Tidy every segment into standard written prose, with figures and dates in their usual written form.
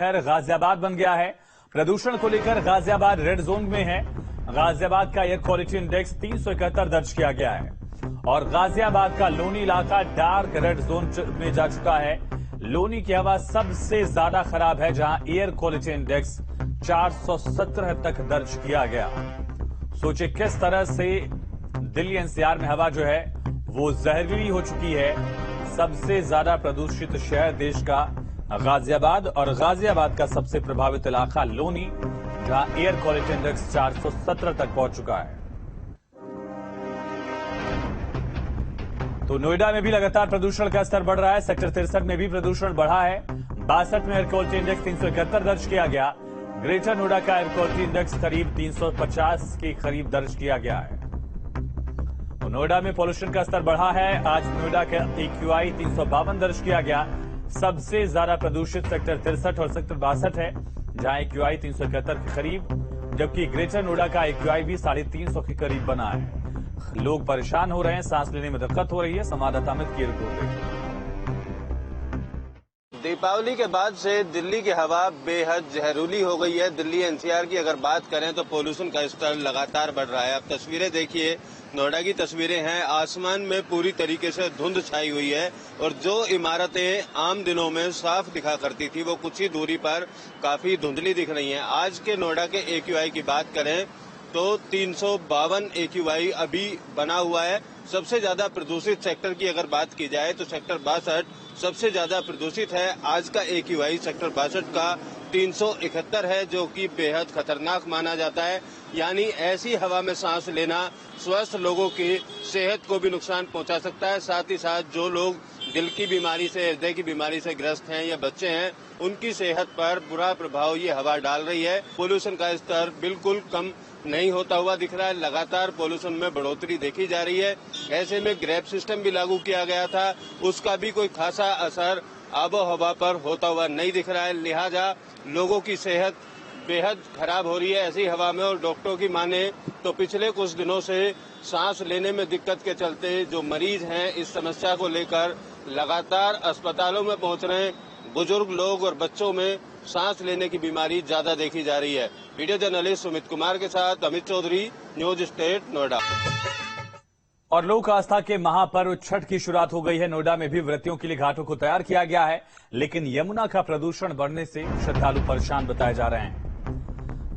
शहर गाजियाबाद बन गया है। प्रदूषण को लेकर गाजियाबाद रेड जोन में है। गाजियाबाद का एयर क्वालिटी इंडेक्स 371 दर्ज किया गया है और गाजियाबाद का लोनी इलाका डार्क रेड जोन में जा चुका है। लोनी की हवा सबसे ज्यादा खराब है, जहां एयर क्वालिटी इंडेक्स 417 तक दर्ज किया गया। सोचिए किस तरह से दिल्ली एनसीआर में हवा जो है वो जहरीली हो चुकी है। सबसे ज्यादा प्रदूषित शहर देश का गाजियाबाद और गाजियाबाद का सबसे प्रभावित इलाका लोनी, जहां एयर क्वालिटी इंडेक्स 417 तक पहुंच चुका है। तो नोएडा में भी लगातार प्रदूषण का स्तर बढ़ रहा है। सेक्टर 63 में भी प्रदूषण बढ़ा है। 62 में एयर क्वालिटी इंडेक्स 371 दर्ज किया गया। ग्रेटर नोएडा का एयर क्वालिटी इंडेक्स करीब 350 के करीब दर्ज किया गया है। तो नोएडा में पॉल्यूशन का स्तर बढ़ा है। आज नोएडा का AQI 352 दर्ज किया गया। सबसे ज्यादा प्रदूषित सेक्टर 63 और सेक्टर 62 है, जहां AQI 371 के करीब, जबकि ग्रेटर नोएडा का AQI भी 350 के करीब बना है। लोग परेशान हो रहे हैं, सांस लेने में दिक्कत हो रही है। संवाददाता अमित की रिपोर्ट। दीपावली के बाद से दिल्ली की हवा बेहद जहरीली हो गई है। दिल्ली एनसीआर की अगर बात करें तो पोल्यूशन का स्तर लगातार बढ़ रहा है। आप तस्वीरें देखिए, नोएडा की तस्वीरें हैं। आसमान में पूरी तरीके से धुंध छाई हुई है और जो इमारतें आम दिनों में साफ दिखा करती थी वो कुछ ही दूरी पर काफी धुंधली दिख रही हैं। आज के नोएडा के AQI की बात करें तो 352 AQI अभी बना हुआ है। सबसे ज्यादा प्रदूषित सेक्टर की अगर बात की जाए तो सेक्टर 62 सबसे ज्यादा प्रदूषित है। आज का AQI सेक्टर 62 का 371 है, जो कि बेहद खतरनाक माना जाता है। यानी ऐसी हवा में सांस लेना स्वस्थ लोगों की सेहत को भी नुकसान पहुंचा सकता है। साथ ही साथ जो लोग दिल की बीमारी से, हृदय की बीमारी से ग्रस्त हैं या बच्चे हैं, उनकी सेहत पर बुरा प्रभाव ये हवा डाल रही है। पोल्यूशन का स्तर बिल्कुल कम नहीं होता हुआ दिख रहा है। लगातार पोल्यूशन में बढ़ोतरी देखी जा रही है। ऐसे में ग्रैब सिस्टम भी लागू किया गया था, उसका भी कोई खासा असर आबो हवा पर होता हुआ नहीं दिख रहा है। लिहाजा लोगों की सेहत बेहद खराब हो रही है ऐसी हवा में। और डॉक्टरों की माने तो पिछले कुछ दिनों से सांस लेने में दिक्कत के चलते जो मरीज हैं इस समस्या को लेकर लगातार अस्पतालों में पहुंच रहे हैं। बुजुर्ग लोग और बच्चों में सांस लेने की बीमारी ज्यादा देखी जा रही है। वीडियो जर्नलिस्ट सुमित कुमार के साथ अमित चौधरी, न्यूज स्टेट, नोएडा। और लोक आस्था के महापर्व छठ की शुरुआत हो गई है। नोएडा में भी व्रतियों के लिए घाटों को तैयार किया गया है, लेकिन यमुना का प्रदूषण बढ़ने से श्रद्धालु परेशान बताए जा रहे हैं।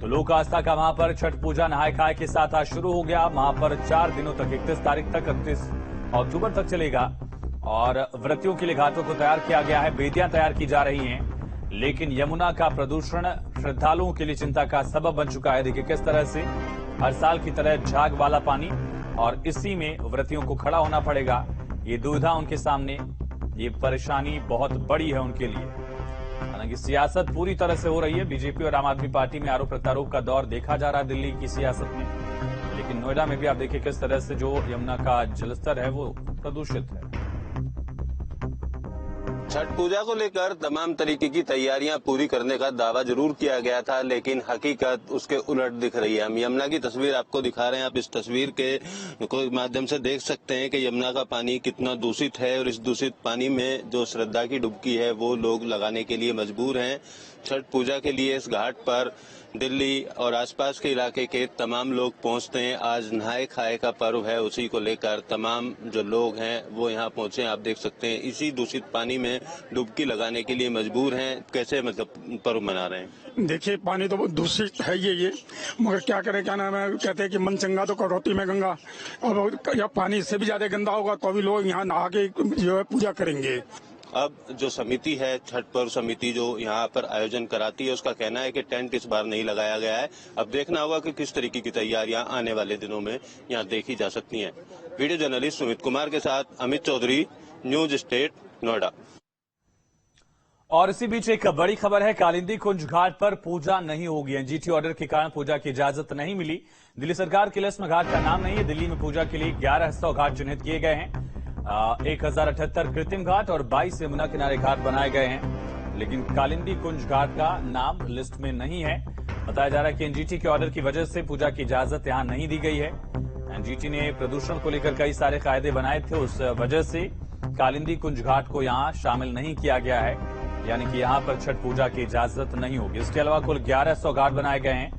तो लोक आस्था का महापर्व छठ पूजा नहाय खाए के साथ आज शुरू हो गया। महापर्व 4 दिनों तक 31 तारीख तक 31 अक्टूबर तक चलेगा और व्रतियों के लिए घाटों को तैयार किया गया है। बेदियां तैयार की जा रही हैं, लेकिन यमुना का प्रदूषण श्रद्धालुओं के लिए चिंता का सबब बन चुका है। देखिए किस तरह से हर साल की तरह झाग वाला पानी और इसी में व्रतियों को खड़ा होना पड़ेगा। ये दुविधा उनके सामने, ये परेशानी बहुत बड़ी है उनके लिए। हालांकि सियासत पूरी तरह से हो रही है। बीजेपी और आम आदमी पार्टी में आरोप प्रत्यारोप का दौर देखा जा रहा है दिल्ली की सियासत में, लेकिन नोएडा में भी आप देखिए किस तरह से जो यमुना का जलस्तर है वो प्रदूषित है। छठ पूजा को लेकर तमाम तरीके की तैयारियां पूरी करने का दावा जरूर किया गया था, लेकिन हकीकत उसके उलट दिख रही है। हम यमुना की तस्वीर आपको दिखा रहे हैं। आप इस तस्वीर के माध्यम से देख सकते हैं कि यमुना का पानी कितना दूषित है और इस दूषित पानी में जो श्रद्धा की डुबकी है वो लोग लगाने के लिए मजबूर हैं। छठ पूजा के लिए इस घाट पर दिल्ली और आसपास के इलाके के तमाम लोग पहुंचते हैं। आज नहाय खाए का पर्व है, उसी को लेकर तमाम जो लोग हैं वो यहाँ पहुंचे। आप देख सकते हैं इसी दूषित पानी में डुबकी लगाने के लिए मजबूर हैं। कैसे मतलब पर्व मना रहे हैं? देखिए पानी तो बहुत दूषित है ये मगर क्या करें, क्या नाम है, कहते हैं कि मन चंगा तो कटौती में गंगा। और या पानी इससे भी ज्यादा गंदा होगा तो अभी लोग यहाँ नहा के जो है पूजा करेंगे। अब जो समिति है, छठ पर्व समिति जो यहाँ पर आयोजन कराती है, उसका कहना है कि टेंट इस बार नहीं लगाया गया है। अब देखना होगा कि किस तरीके की तैयारियां आने वाले दिनों में यहाँ देखी जा सकती हैं। वीडियो जर्नलिस्ट सुमित कुमार के साथ अमित चौधरी, न्यूज स्टेट, नोएडा। और इसी बीच एक बड़ी खबर है। कालिंदी कुंज घाट पर पूजा नहीं होगी। एनजीटी ऑर्डर के कारण पूजा की इजाजत नहीं मिली। दिल्ली सरकार की लिस्ट में घाट का नाम नहीं है। दिल्ली में पूजा के लिए 1100 घाट चिन्हित किए गए हैं। 1078 कृत्रिम घाट और 22 यमुना किनारे घाट बनाए गए हैं, लेकिन कालिंदी कुंज घाट का नाम लिस्ट में नहीं है। बताया जा रहा है कि एनजीटी के ऑर्डर की वजह से पूजा की इजाजत यहां नहीं दी गई है। एनजीटी ने प्रदूषण को लेकर कई सारे कायदे बनाए थे, उस वजह से कालिंदी कुंज घाट को यहां शामिल नहीं किया गया है। यानी कि यहां पर छठ पूजा की इजाजत नहीं होगी। इसके अलावा कुल 1100 घाट बनाए गए हैं,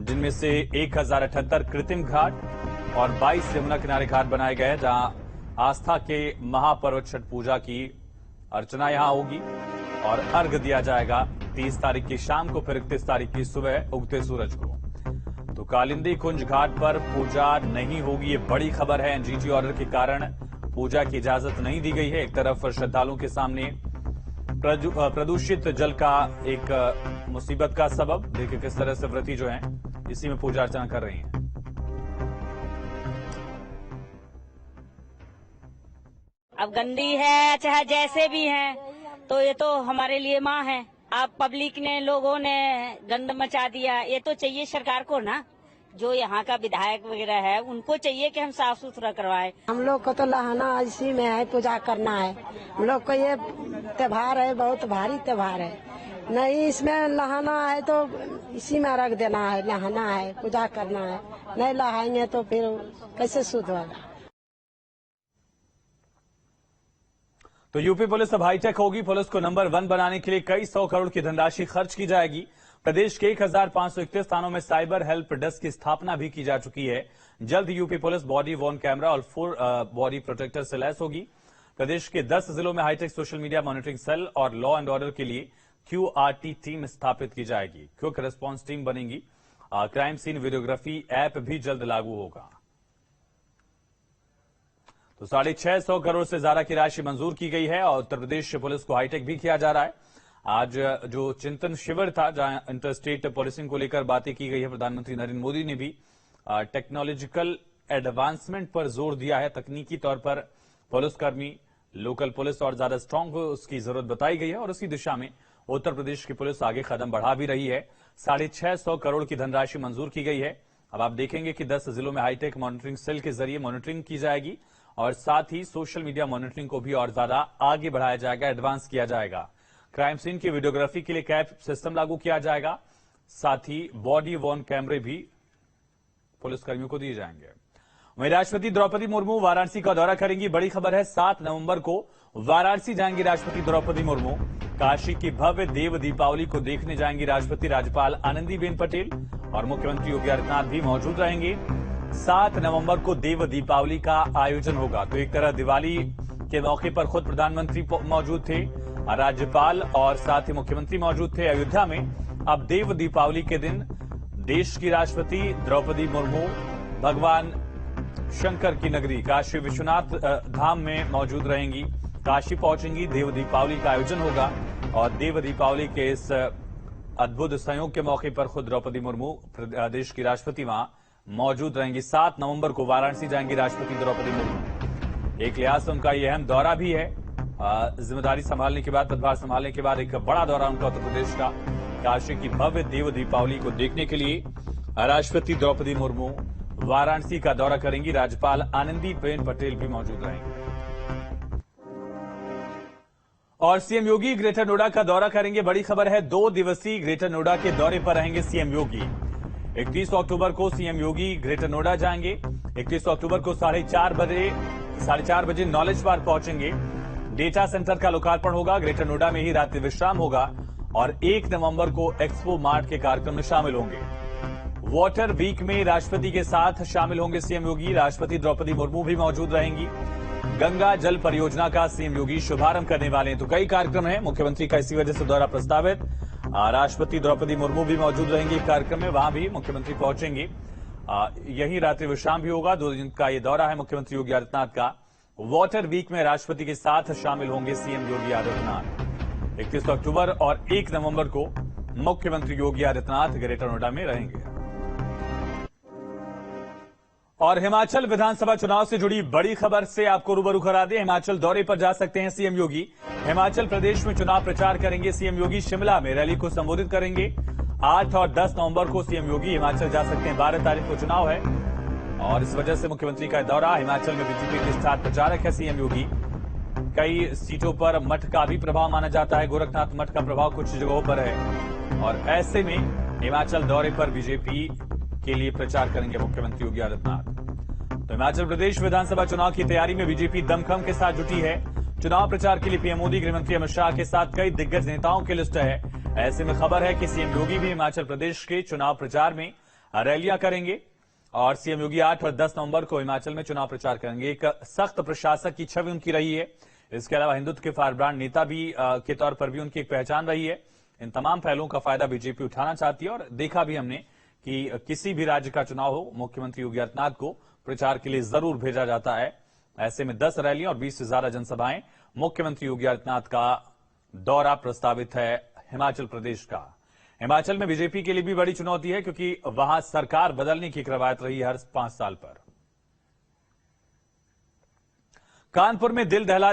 जिनमें से 1078 कृत्रिम घाट और 22 यमुना किनारे घाट बनाए गए हैं, जहां आस्था के महापर्व छठ पूजा की अर्चना यहां होगी और अर्घ दिया जाएगा 30 तारीख की शाम को, फिर 31 तारीख की सुबह उगते सूरज को। तो कालिंदी कुंज घाट पर पूजा नहीं होगी, ये बड़ी खबर है। एनजीटी ऑर्डर के कारण पूजा की इजाजत नहीं दी गई है। एक तरफ श्रद्धालुओं के सामने प्रदूषित जल का एक मुसीबत का सबब, देखिए किस तरह से व्रती जो हैं इसी में पूजा अर्चना कर रही हैं। अब गंदी है चाहे जैसे भी है, तो ये तो हमारे लिए माँ है। अब पब्लिक ने, लोगों ने गंद मचा दिया। ये तो चाहिए सरकार को ना, जो यहाँ का विधायक वगैरह है उनको चाहिए कि हम साफ सुथरा करवाए। हम लोग को तो लहाना इसी में है, पूजा करना है। हम लोग को ये त्योहार है, बहुत भारी त्योहार है। नहीं इसमें लहाना है तो इसी में रख देना है, लहाना है, पूजा करना है। नहीं लहाएंगे तो फिर कैसे शुद्ध होगा। तो यूपी पुलिस अब हाईटेक होगी। पुलिस को नंबर 1 बनाने के लिए कई 100 करोड़ की धनराशि खर्च की जाएगी। प्रदेश के 1531 स्थानों में साइबर हेल्प डेस्क की स्थापना भी की जा चुकी है। जल्द UP police body worn camera और 4 बॉडी प्रोटेक्टर से लैस होगी। प्रदेश के 10 जिलों में hi tech social media monitoring cell और लॉ एंड ऑर्डर के लिए QRT टीम स्थापित की जाएगी। क्विक रिस्पांस टीम बनेगी। क्राइम सीन वीडियोग्राफी ऐप भी जल्द लागू होगा। तो 650 करोड़ से ज्यादा की राशि मंजूर की गई है और उत्तर प्रदेश पुलिस को हाईटेक भी किया जा रहा है। आज जो चिंतन शिविर था, जहां इंटरस्टेट पुलिसिंग को लेकर बातें की गई है, प्रधानमंत्री नरेंद्र मोदी ने भी टेक्नोलॉजिकल एडवांसमेंट पर जोर दिया है। तकनीकी तौर पर पुलिसकर्मी, लोकल पुलिस और ज्यादा स्ट्रांग हो, उसकी जरूरत बताई गई है और उसी दिशा में उत्तर प्रदेश की पुलिस आगे कदम बढ़ा भी रही है। 650 करोड़ की धनराशि मंजूर की गई है। अब आप देखेंगे कि 10 जिलों में हाईटेक मॉनिटरिंग सेल के जरिए मॉनिटरिंग की जाएगी और साथ ही सोशल मीडिया मॉनिटरिंग को भी और ज्यादा आगे बढ़ाया जाएगा, एडवांस किया जाएगा। क्राइम सीन की वीडियोग्राफी के लिए कैप सिस्टम लागू किया जाएगा। साथ ही बॉडी वॉर्न कैमरे भी पुलिसकर्मियों को दिए जाएंगे। वहीं राष्ट्रपति द्रौपदी मुर्मू वाराणसी का दौरा करेंगी। बड़ी खबर है, 7 नवंबर को वाराणसी जाएंगी राष्ट्रपति द्रौपदी मुर्मू। काशी की भव्य देव दीपावली को देखने जाएंगी राष्ट्रपति। राज्यपाल आनंदीबेन पटेल और मुख्यमंत्री योगी आदित्यनाथ भी मौजूद रहेंगे। 7 नवंबर को देव दीपावली का आयोजन होगा। तो एक तरह दिवाली के मौके पर खुद प्रधानमंत्री मौजूद थे, राज्यपाल और साथ ही मुख्यमंत्री मौजूद थे अयोध्या में। अब देव दीपावली के दिन देश की राष्ट्रपति द्रौपदी मुर्मू भगवान शंकर की नगरी काशी विश्वनाथ धाम में मौजूद रहेंगी। काशी पहुंचेंगी, देव दीपावली का आयोजन होगा और देव दीपावली के इस अद्भुत संयोग के मौके पर खुद द्रौपदी मुर्मू देश की राष्ट्रपति वहां मौजूद रहेंगी। 7 नवंबर को वाराणसी जाएंगी राष्ट्रपति द्रौपदी मुर्मू। एक लिहाज से उनका यह अहम दौरा भी है। जिम्मेदारी संभालने के बाद, पदभार संभालने के बाद एक बड़ा दौरा उनका उत्तर प्रदेश का। काशी की भव्य देव दीपावली को देखने के लिए राष्ट्रपति द्रौपदी मुर्मू वाराणसी का दौरा करेंगी। राज्यपाल आनंदीबेन पटेल भी मौजूद रहेंगे। और सीएम योगी ग्रेटर नोएडा का दौरा करेंगे। बड़ी खबर है, 2 दिवसीय ग्रेटर नोएडा के दौरे पर रहेंगे सीएम योगी। 31 अक्टूबर को सीएम योगी ग्रेटर नोएडा जाएंगे। 31 अक्टूबर को 4:30 बजे नॉलेज पार्क पहुंचेंगे। डेटा सेंटर का लोकार्पण होगा। ग्रेटर नोएडा में ही रात्रि विश्राम होगा और 1 नवंबर को एक्सपो मार्ट के कार्यक्रम में शामिल होंगे। वाटर वीक में राष्ट्रपति के साथ शामिल होंगे सीएम योगी। राष्ट्रपति द्रौपदी मुर्मू भी मौजूद रहेंगी। गंगा जल परियोजना का सीएम योगी शुभारंभ करने वाले हैं। तो कई कार्यक्रम हैं, मुख्यमंत्री का इसी वजह से दौरा प्रस्तावित। राष्ट्रपति द्रौपदी मुर्मू भी मौजूद रहेंगी कार्यक्रम में, वहां भी मुख्यमंत्री पहुंचेंगे। यही रात्रि विश्राम भी होगा। 2 दिन का ये दौरा है मुख्यमंत्री योगी आदित्यनाथ का। वाटर वीक में राष्ट्रपति के साथ शामिल होंगे सीएम योगी आदित्यनाथ। 31 अक्टूबर और 1 नवंबर को मुख्यमंत्री योगी आदित्यनाथ ग्रेटर नोएडा में रहेंगे। और हिमाचल विधानसभा चुनाव से जुड़ी बड़ी खबर से आपको रूबरू करा दें। हिमाचल दौरे पर जा सकते हैं सीएम योगी। हिमाचल प्रदेश में चुनाव प्रचार करेंगे सीएम योगी। शिमला में रैली को संबोधित करेंगे। 8 और 10 नवंबर को सीएम योगी हिमाचल जा सकते हैं। 12 तारीख को चुनाव है और इस वजह से मुख्यमंत्री का दौरा। हिमाचल में बीजेपी के स्टार प्रचारक है सीएम योगी। कई सीटों पर मठ का भी प्रभाव माना जाता है। गोरखनाथ मठ का प्रभाव कुछ जगहों पर है और ऐसे में हिमाचल दौरे पर बीजेपी के लिए प्रचार करेंगे मुख्यमंत्री योगी आदित्यनाथ। तो हिमाचल प्रदेश विधानसभा चुनाव की तैयारी में बीजेपी दमखम के साथ जुटी है। चुनाव प्रचार के लिए पीएम मोदी गृहमंत्री अमित शाह के साथ कई दिग्गज नेताओं की लिस्ट है। ऐसे में खबर है कि सीएम योगी भी हिमाचल प्रदेश के चुनाव प्रचार में रैलियां करेंगे और सीएम योगी 8 और 10 नवंबर को हिमाचल में चुनाव प्रचार करेंगे। एक सख्त प्रशासक की छवि उनकी रही है। इसके अलावा हिंदुत्व के फायरब्रांड नेता भी के तौर पर भी उनकी एक पहचान रही है। इन तमाम पहलुओं का फायदा बीजेपी उठाना चाहती है और देखा भी हमने कि किसी भी राज्य का चुनाव हो, मुख्यमंत्री योगी आदित्यनाथ को प्रचार के लिए जरूर भेजा जाता है। ऐसे में 10 रैलियां और 20 से ज्यादा जनसभाएं, मुख्यमंत्री योगी आदित्यनाथ का दौरा प्रस्तावित है हिमाचल प्रदेश का। हिमाचल में बीजेपी के लिए भी बड़ी चुनौती है क्योंकि वहां सरकार बदलने की एक रवायत रही है हर 5 साल पर। कानपुर में दिल दहला